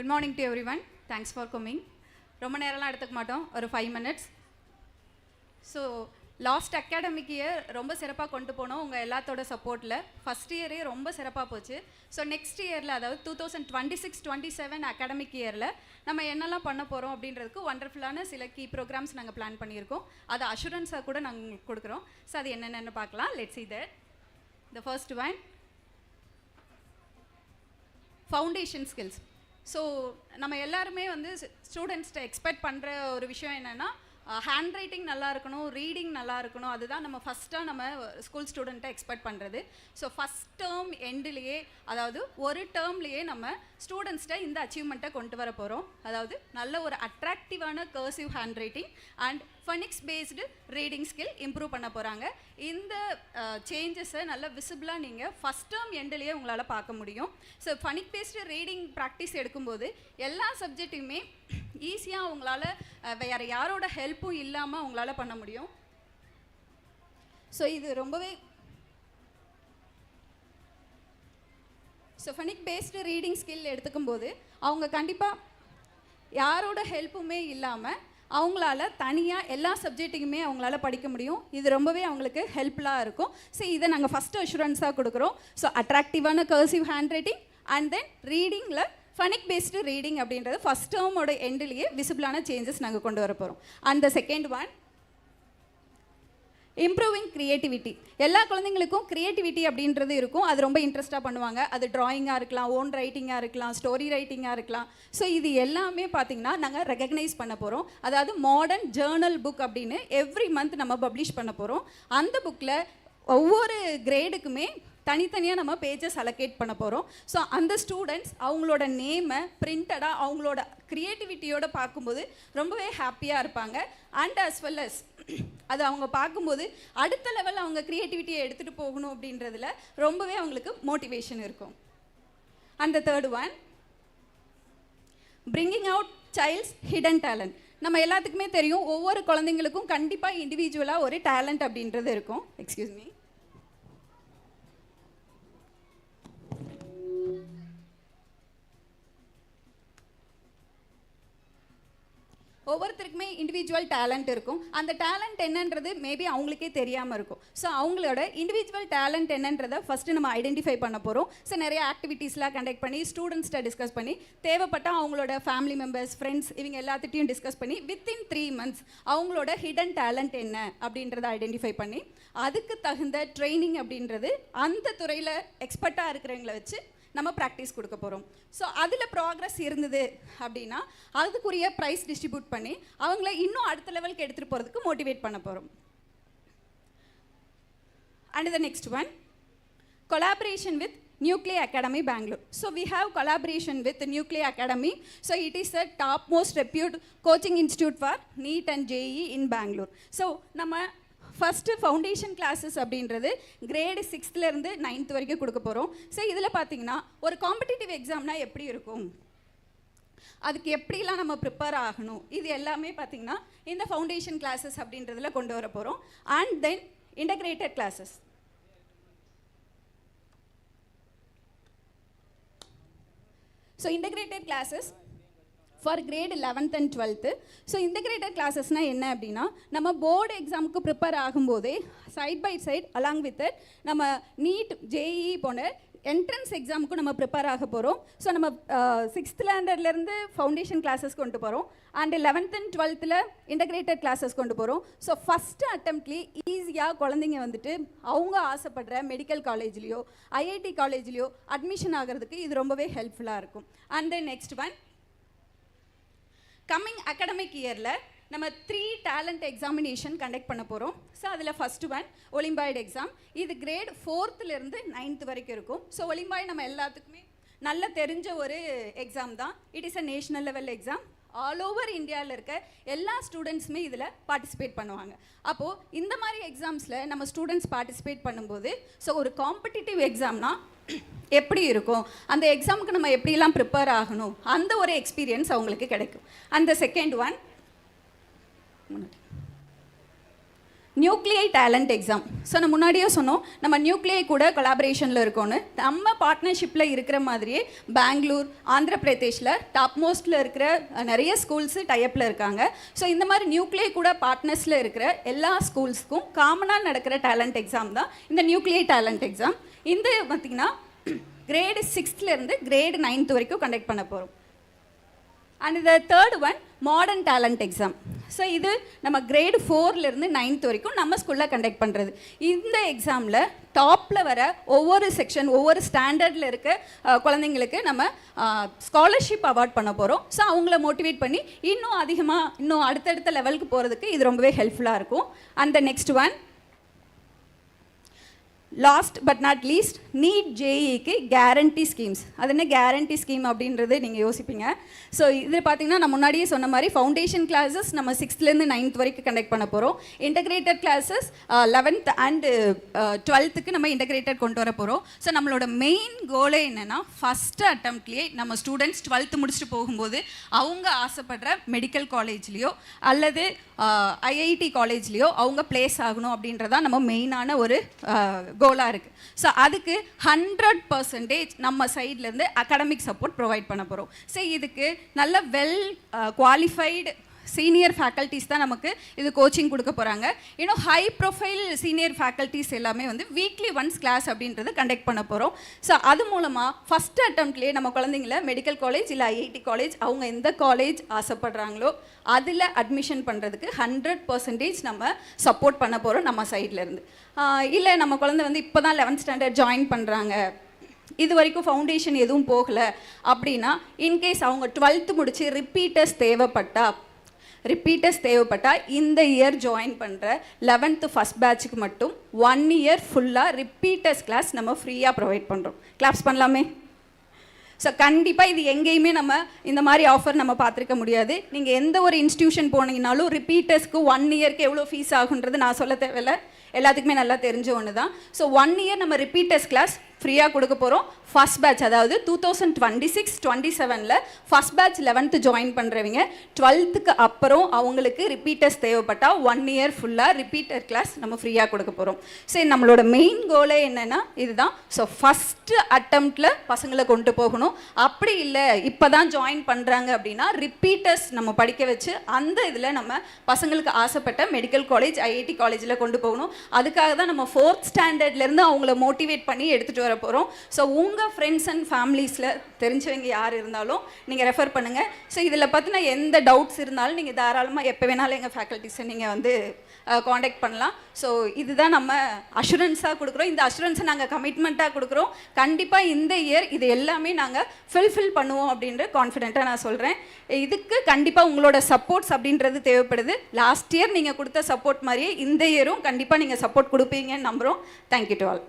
Good morning to everyone. Thanks for coming. ரொம்ப நேரம்லாம் எடுத்துக்க மாட்டோம், ஒரு 5 minutes. So last academic year ரொம்ப சிறப்பாக கொண்டு போனோம் உங்கள் எல்லாத்தோட சப்போர்ட்டில். ஃபஸ்ட் இயரே ரொம்ப சிறப்பாக போச்சு. ஸோ நெக்ஸ்ட் இயரில், அதாவது 2026-27 அகாடமிக் இயரில் நம்ம என்னெல்லாம் பண்ண போகிறோம் அப்படின்றதுக்கு ஒண்டர்ஃபுல்லான சில கீ ப்ரோக்ராம்ஸ் நாங்கள் பிளான் பண்ணியிருக்கோம். அது அஷூரன்ஸாக கூட நாங்கள் உங்களுக்கு கொடுக்குறோம். ஸோ அது என்னென்னு பார்க்கலாம். Let's see that. The first one, foundation skills. So நம்ம எல்லாருமே வந்து ஸ்டூடெண்ட்ஸ்கிட்ட எக்ஸ்பெக்ட் பண்ணுற ஒரு விஷயம் என்னென்னா, ஹேண்ட் ரைட்டிங் நல்லா இருக்கணும், ரீடிங் நல்லா இருக்கணும். அதுதான் நம்ம ஃபஸ்ட்டாக நம்ம ஸ்கூல் ஸ்டூடெண்ட்டை எக்ஸ்பெக்ட் பண்ணுறது. ஸோ ஃபஸ்ட் டேர்ம் எண்டுலேயே, அதாவது ஒரு டேர்ம்லேயே நம்ம ஸ்டூடெண்ட்ஸ்கிட்ட இந்த அச்சீவ்மெண்ட்டை கொண்டு வர போகிறோம். அதாவது நல்ல ஒரு அட்ராக்டிவான cursive handwriting and phonics based reading skill improve பண்ண போகிறாங்க. இந்த சேஞ்சஸை நல்லா விசிபிளாக நீங்கள் ஃபஸ்ட் டேர்ம் எண்டுலேயே உங்களால் பார்க்க முடியும். ஸோ ஃபனிக் பேஸ்டு ரீடிங் ப்ராக்டிஸ் எடுக்கும்போது எல்லா சப்ஜெக்ட்டுமே ஈஸியாக அவங்களால வேறு யாரோட ஹெல்ப்பும் இல்லாமல் அவங்களால பண்ண முடியும். ஸோ இது ரொம்பவே ஃபனிக் பேஸ்டு ரீடிங் ஸ்கில் எடுத்துக்கும் போது அவங்க கண்டிப்பாக யாரோட ஹெல்ப்புமே இல்லாமல் அவங்களால தனியாக எல்லா சப்ஜெக்ட்டுக்குமே அவங்களால படிக்க முடியும். இது ரொம்பவே அவங்களுக்கு ஹெல்ப்ஃபுல்லாக இருக்கும். ஸோ இதை நாங்கள் ஃபஸ்ட்டு அஷூரன்ஸாக கொடுக்குறோம். ஸோ அட்ராக்டிவான cursive handwriting and then ரீடிங்கில் ஃபனிக் பேஸ்டு ரீடிங் அப்படின்றது ஃபஸ்ட் டேர்மோட எண்டுலேயே விசிபிளான சேஞ்சஸ் நாங்கள் கொண்டு வர போகிறோம். And the second one, improving creativity. எல்லா குழந்தைங்களுக்கும் க்ரியேட்டிவிட்டி அப்படின்றது இருக்கும். அது ரொம்ப இன்ட்ரெஸ்ட்டாக பண்ணுவாங்க. அது ட்ராயிங்காக இருக்கலாம், ஓன் ரைட்டிங்காக இருக்கலாம், ஸ்டோரி ரைட்டிங்காக இருக்கலாம். ஸோ இது எல்லாமே பார்த்திங்கன்னா நாங்கள் ரெகக்னைஸ் பண்ண போகிறோம். அதாவது மாடர்ன் ஜேர்னல் புக் அப்படின்னு எவ்ரி மந்த் நம்ம பப்ளிஷ் பண்ண போகிறோம். அந்த புக்கில் ஒவ்வொரு கிரேடுக்குமே தனித்தனியாக நம்ம பேஜஸ் அலோகேட் பண்ண போகிறோம். ஸோ அந்த ஸ்டூடெண்ட்ஸ் அவங்களோட நேமை பிரிண்டடாக அவங்களோட க்ரியேட்டிவிட்டியோடு பார்க்கும்போது ரொம்பவே ஹாப்பியாக இருப்பாங்க. அண்ட் அஸ் வெல் அஸ் அது அவங்க பார்க்கும்போது அடுத்த லெவலில் அவங்க க்ரியேட்டிவிட்டியை எடுத்துகிட்டு போகணும் அப்படின்றதுல ரொம்பவே அவங்களுக்கு மோட்டிவேஷன் இருக்கும். And the third one, bringing out child's hidden talent. நம்ம எல்லாத்துக்குமே தெரியும், ஒவ்வொரு குழந்தைங்களுக்கும் கண்டிப்பாக இண்டிவிஜுவலாக ஒரு டேலண்ட் அப்படின்றது இருக்கும். Excuse me. ஒவ்வொருத்தருக்குமே இண்டிவிஜுவல் டேலண்ட் இருக்கும். அந்த டேலண்ட் என்னன்றது மேபி அவங்களுக்கே தெரியாமல் இருக்கும். ஸோ அவங்களோட இண்டிவிஜுவல் டேலண்ட் என்னன்றதை ஃபஸ்ட்டு நம்ம ஐடென்டிஃபை பண்ண போகிறோம். ஸோ நிறைய ஆக்டிவிட்டீஸ்லாம் கண்டக்ட் பண்ணி ஸ்டூடெண்ட்ஸ்கிட்ட டிஸ்கஸ் பண்ணி தேவைப்பட்டால் அவங்களோட ஃபேமிலி மெம்பர்ஸ், ஃப்ரெண்ட்ஸ் இவங்க எல்லாத்திட்டையும் டிஸ்கஸ் பண்ணி வித்தின் 3 months அவங்களோட ஹிடன் டேலண்ட் என்ன அப்படின்றத ஐடென்டிஃபை பண்ணி அதுக்கு தகுந்த ட்ரைனிங் அப்படின்றது அந்த துறையில் எக்ஸ்பர்ட்டாக இருக்கிறவங்கள வச்சு நம்ம ப்ராக்டிஸ் கொடுக்க போகிறோம். ஸோ அதில் ப்ராக்ரஸ் இருந்தது அப்படின்னா அதுக்குரிய ப்ரைஸ் டிஸ்ட்ரிபியூட் பண்ணி அவங்கள இன்னும் அடுத்த லெவலுக்கு எடுத்துகிட்டு போகிறதுக்கு மோட்டிவேட் பண்ண போகிறோம். And the next one, collaboration with Nuclear Academy Bangalore. So we have collaboration with the Nuclear Academy. So it is a top most reputed coaching institute for NEET and JEE in Bangalore. So நம்ம first foundation classes அப்படின்றது grade 6th-லேருந்து 9th வரைக்கும் கொடுக்க போகிறோம். So இதில் பார்த்திங்கன்னா ஒரு competitive எக்ஸாம்னா எப்படி இருக்கும், அதுக்கு எப்படிலாம் நம்ம ப்ரிப்பேர் ஆகணும், இது எல்லாமே பார்த்திங்கன்னா இந்த ஃபவுண்டேஷன் கிளாஸஸ் அப்படின்றதில் கொண்டு வர போகிறோம். And then integrated classes. So integrated classes for grade 11th and 12th. So integrated கிளாஸஸ்னால் என்ன அப்படின்னா, நம்ம போர்டு எக்ஸாமுக்கு ப்ரிப்பேர் ஆகும்போதே side by side along with நம்ம நீட், ஜேஇ போன என்ட்ரன்ஸ் எக்ஸாமுக்கும் நம்ம ப்ரிப்பேர் ஆக போகிறோம். ஸோ நம்ம 6th standardலேருந்து ஃபவுண்டேஷன் கிளாஸஸ் கொண்டு போகிறோம். And 11th and 12th integrated classes கொண்டு போகிறோம். ஸோ ஃபஸ்ட்டு அட்டம்ப்ட்லேயே ஈஸியாக குழந்தைங்க வந்துட்டு அவங்க ஆசைப்படுற மெடிக்கல் காலேஜ்லேயோ ஐஐடி காலேஜ்லேயோ அட்மிஷன் ஆகிறதுக்கு இது ரொம்பவே ஹெல்ப்ஃபுல்லாக இருக்கும். And then next one, coming academic இயரில் நம்ம 3 டேலண்ட் எக்ஸாமினேஷன் கண்டக்ட் பண்ண போகிறோம். ஸோ அதில் ஃபஸ்ட்டு ஒன் ஒலிம்பாய்டு எக்ஸாம். இது கிரேட் 4th-லேருந்து 9th வரைக்கும் இருக்கும். ஸோ ஒலிம்பாய்டு நம்ம எல்லாத்துக்குமே நல்ல தெரிஞ்ச ஒரு எக்ஸாம் தான். It is a national level exam. All over இந்தியாவில் இருக்க எல்லா ஸ்டூடெண்ட்ஸுமே இதில் பார்ட்டிசிபேட் பண்ணுவாங்க. அப்போது இந்த மாதிரி எக்ஸாம்ஸில் நம்ம ஸ்டூடெண்ட்ஸ் பார்ட்டிசிபேட் பண்ணும்போது ஸோ ஒரு காம்படிட்டிவ் எக்ஸாம்னா எப்படி இருக்கும், அந்த எக்ஸாமுக்கு நம்ம எப்படிலாம் ப்ரிப்பேர் ஆகணும், அந்த ஒரு எக்ஸ்பீரியன்ஸ் அவங்களுக்கு கிடைக்கும். அந்த செகண்ட் ஒன், நியூக்ளியை டேலண்ட் எக்ஸாம். ஸோ நான் முன்னாடியே சொன்னோம், நம்ம நியூக்ளியை கூட கொலாபரேஷனில் இருக்கோன்னு. நம்ம பார்ட்னர்ஷிப்பில் இருக்கிற மாதிரியே பெங்களூர், ஆந்திர பிரதேஷில் டாப் மோஸ்ட்டில் இருக்கிற நிறைய ஸ்கூல்ஸு டைப்பில் இருக்காங்க. ஸோ இந்த மாதிரி நியூக்ளியை கூட பார்ட்னர்ஸில் இருக்கிற எல்லா ஸ்கூல்ஸ்க்கும் காமனாக நடக்கிற டேலண்ட் எக்ஸாம் தான் இந்த நியூக்ளியை டேலண்ட் எக்ஸாம். இந்த பார்த்திங்கன்னா கிரேடு 6லேருந்து கிரேடு 9th வரைக்கும் கண்டக்ட் பண்ண போகிறோம். அண்ட் இந்த third one modern talent exam. So இது நம்ம கிரேடு 4லேருந்து 9th வரைக்கும் நம்ம ஸ்கூலில் கண்டக்ட் பண்ணுறது. இந்த எக்ஸாமில் டாப்பில் வர ஒவ்வொரு செக்ஷன், ஒவ்வொரு ஸ்டாண்டர்டில் இருக்க குழந்தைங்களுக்கு நம்ம ஸ்காலர்ஷிப் அவார்ட் பண்ண போகிறோம். ஸோ அவங்கள மோட்டிவேட் பண்ணி இன்னும் அதிகமாக இன்னும் அடுத்தடுத்த லெவலுக்கு போகிறதுக்கு இது ரொம்பவே ஹெல்ப்ஃபுல்லாக இருக்கும். And the next one, last but not least, NEET ஜேஇக்கு கேரண்டி ஸ்கீம்ஸ். அது என்ன கேரண்டி ஸ்கீம் அப்படின்றது நீங்கள் யோசிப்பீங்க. ஸோ இது பார்த்தீங்கன்னா நான் முன்னாடியே சொன்ன மாதிரி ஃபவுண்டேஷன் கிளாஸஸ் நம்ம 6லேருந்து 9th வரைக்கும் கண்டக்ட் பண்ண போகிறோம். Integrated classes 11th and 12th நம்ம இன்டகிரேட்டட் கொண்டு வர போகிறோம். ஸோ நம்மளோட மெயின் கோலே என்னென்னா, ஃபஸ்ட்டு அட்டம்ப்ட்லேயே நம்ம ஸ்டூடெண்ட்ஸ் 12th முடிச்சுட்டு போகும்போது அவங்க ஆசைப்படுற மெடிக்கல் காலேஜ்லேயோ அல்லது ஐஐடி காலேஜ்லேயோ அவங்க பிளேஸ் ஆகணும் அப்படின்றதான் நம்ம மெயினான ஒரு கோலாக இருக்குது. ஸோ அதுக்கு 100% நம்ம சைட்லேருந்து அகாடமிக் சப்போர்ட் ப்ரொவைட் பண்ண போகிறோம். ஸோ இதுக்கு நல்ல வெல் குவாலிஃபைடு சீனியர் ஃபேக்கல்ட்டிஸ் தான் நமக்கு இது கோச்சிங் கொடுக்க போகிறாங்க. இன்னும் ஹை ப்ரொஃபைல் சீனியர் ஃபேக்கல்ட்டிஸ் எல்லாமே வந்து வீக்லி ஒன்ஸ் கிளாஸ் அப்படின்றது கண்டக்ட் பண்ண போகிறோம். ஸோ அது மூலமாக ஃபஸ்ட்டு அட்டம்ப்ட்லேயே நம்ம குழந்தைங்கள மெடிக்கல் காலேஜ் இல்லை ஐஐடி காலேஜ் அவங்க எந்த காலேஜ் ஆசைப்படுறாங்களோ அதில் அட்மிஷன் பண்ணுறதுக்கு 100% நம்ம சப்போர்ட் பண்ண போகிறோம் நம்ம சைட்லேருந்து. இல்லை நம்ம குழந்தை வந்து இப்போ தான் 11th ஸ்டாண்டர்ட் ஜாயின் பண்ணுறாங்க, இது வரைக்கும் ஃபவுண்டேஷன் எதுவும் போகலை அப்படின்னா, இன்கேஸ் அவங்க 12th முடித்து ரிப்பீட்டர்ஸ் தேவைப்பட்டால் இந்த இயர் ஜாயின் பண்ணுற 11th ஃபஸ்ட் பேட்சுக்கு மட்டும் 1 year ஃபுல்லாக ரிப்பீட்டர்ஸ் கிளாஸ் நம்ம ஃப்ரீயாக ப்ரொவைட் பண்ணுறோம். கிளாப்ஸ் பண்ணலாமே. ஸோ கண்டிப்பாக இது எங்கேயுமே நம்ம இந்த மாதிரி ஆஃபர் நம்ம பார்த்துருக்க முடியாது. நீங்கள் எந்த ஒரு இன்ஸ்டியூஷன் போனீங்கனாலும் ரிப்பீட்டர்ஸ்க்கு 1 yearக்கு எவ்வளோ ஃபீஸ் ஆகுன்றது நான் சொல்ல தேவையில்லை, எல்லாத்துக்குமே நல்லா தெரிஞ்ச ஒன்று தான். ஸோ 1 year நம்ம ரிப்பீட்டர்ஸ் கிளாஸ் ஃப்ரீயாக கொடுக்க போகிறோம். ஃபஸ்ட் பேட்ச் அதாவது 2026-27 ஃபஸ்ட் பேட்ச் 11th ஜாயின் பண்ணுறவங்க 12th அப்புறம் அவங்களுக்கு ரிப்பீட்டர்ஸ் தேவைப்பட்டால் 1 year ஃபுல்லாக ரிப்பீட்டர் கிளாஸ் நம்ம ஃப்ரீயாக கொடுக்க போகிறோம். சரி, நம்மளோட மெயின் கோலே என்னென்னா இதுதான். ஸோ ஃபஸ்ட்டு அட்டம்ப்டில் பசங்களை கொண்டு போகணும். அப்படி இல்லை இப்போ தான் ஜாயின் பண்ணுறாங்க அப்படின்னா ரிப்பீட்டர்ஸ் நம்ம படிக்க வச்சு அந்த இதில் நம்ம பசங்களுக்கு ஆசைப்பட்ட மெடிக்கல் காலேஜ் ஐஐடி காலேஜில் கொண்டு போகணும். அதுக்காக தான் நம்ம 4th ஸ்டாண்டர்ட்லேருந்து அவங்கள மோட்டிவேட் பண்ணி எடுத்துகிட்டு வர போகிறோம். ஸோ உங்கள் ஃப்ரெண்ட்ஸ் அண்ட் ஃபேமிலிஸில் தெரிஞ்சவங்க யார் இருந்தாலும் நீங்கள் ரெஃபர் பண்ணுங்கள். ஸோ இதில் பார்த்தினா எந்த டவுட்ஸ் இருந்தாலும் நீங்கள் தாராளமாக எப்போ வேணாலும் எங்கள் ஃபேக்கல்ட்டிஸை நீங்கள் வந்து காண்டாக்ட் பண்ணலாம். ஸோ இதுதான் நம்ம அஷூரன்ஸாக கொடுக்குறோம். இந்த அஷூரன்ஸை நாங்கள் கமிட்மெண்ட்டாக கொடுக்குறோம். கண்டிப்பாக இந்த இயர் இது எல்லாமே நாங்கள் ஃபில் பண்ணுவோம் அப்படின்ற கான்ஃபிடென்ட்டாக நான் சொல்கிறேன். இதுக்கு கண்டிப்பாக உங்களோட சப்போர்ட்ஸ் அப்படின்றது தேவைப்படுது. லாஸ்ட் இயர் நீங்கள் கொடுத்த சப்போர்ட் மாதிரியே இந்த இயரும் கண்டிப்பாக நீங்கள் சப்போர்ட் கொடுப்பீங்கன்னு நம்புகிறோம். Thank you to all.